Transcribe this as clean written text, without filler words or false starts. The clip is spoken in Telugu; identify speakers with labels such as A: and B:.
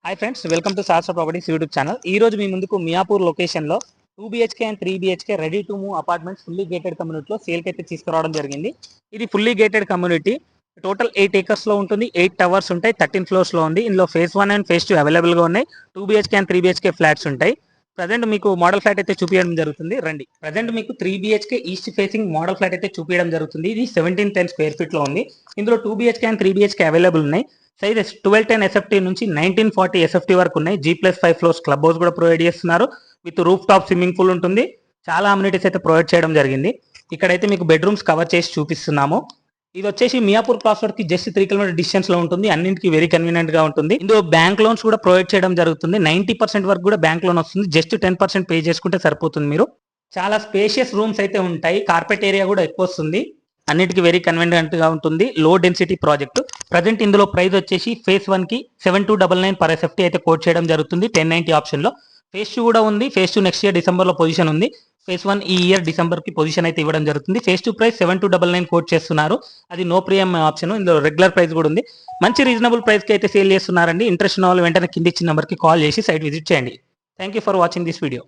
A: హాయ్ ఫ్రెండ్స్, వెల్కమ్ టు శాస్త్ర ప్రాపర్టీస్ యూట్యూబ్ ఛానల్. ఈ రోజు మీ ముందుకు మియాపూర్ లొకేషన్లో 2 BHK and 3 BHK ready to move apartments fully gated కమ్యూనిటీలో సేల్కి అయితే తీసుకురావడం జరిగింది. ఇది fully gated community, total 8 acres ఉంటుంది. 8 towers ఉంటాయి, 13 floors ఉంది. ఇందులో phase 1 అండ్ phase 2 అవైలబుల్గా ఉన్నాయి. 2 BHK అండ్ 3 BHK ఫ్లాట్స్ ఉంటాయి. ప్రజెంట్ మీకు మోడల్ ఫ్లాట్ అయితే చూపించడం జరుగుతుంది. రండి. ప్రజెంట్ మీకు 3 BHK east facing model flat అయితే చూపించడం జరుగుతుంది. ఇది 1710 square feet లో ఉంది. ఇందులో 2 BHK అండ్ 3 BHK అవైలబుల్ ఉన్నాయి. సైజ్ 1210 SFT నుంచి 1940 SFT వరకు ఉన్నాయి. G+5 floors క్లబ్ హౌస్ కూడా ప్రొవైడ్ చేస్తున్నారు. With roof top swimming pool ఉంటుంది. చాలా అమ్యూనిటీస్ అయితే ప్రొవైడ్ చేయడం జరిగింది. ఇక్కడైతే మీకు బెడ్రూమ్స్ కవర్ చేసి చూపిస్తున్నాము. ఇది వచ్చేసి మియాపూర్ క్రాస్ రోడ్ కి జస్ట్ 3 km డిస్టెన్స్ లో ఉంటుంది. అన్నింటికి వెరీ కన్వీనియంట్ గా ఉంటుంది. ఇందులో బ్యాంక్ లోన్స్ కూడా ప్రొవైడ్ చేయడం జరుగుతుంది. 90% వరకు కూడా బ్యాంక్ లోన్ వస్తుంది. జస్ట్ 10% పే చేసుకుంటే సరిపోతుంది. మీరు చాలా స్పేషియస్ రూమ్స్ అయితే ఉంటాయి. కార్పెట్ ఏరియా కూడా ఎక్కువ వస్తుంది. అన్నిటికీ వెరీ కన్వీనియంట్ గా ఉంటుంది. Low density project. ప్రజెంట్ ఇందులో ప్రైస్ వచ్చేసి phase 1 కి 7299 per SFT అయితే కోట్ చేయడం జరుగుతుంది. 1090 ఆప్షన్ లో. phase 2 కూడా ఉంది. phase 2 నెక్స్ట్ ఇయర్ డిసెంబర్ లో పొజిషన్ ఉంది. phase 1 ఈ ఇయర్ డిసెంబర్ కి పొజిషన్ అయితే ఇవ్వడం జరుగుతుంది. phase 2 ప్రైస్ 7299 కోట్ చేస్తున్నారు. అది నో ప్రీమియం ఆప్షన్. ఇందులో రెగ్యులర్ ప్రైస్ కూడా ఉంది. మంచి రీజనబుల్ ప్రైస్ కి అయితే సేల్ చేస్తున్నారండి. ఇంట్రెస్ట్ ఉన్న వాళ్ళు వెంటనే కింద ఇచ్చిన నెంబర్ కి కాల్ చేసి సైట్ విజిట్ చేయండి. Thank you for watching this video.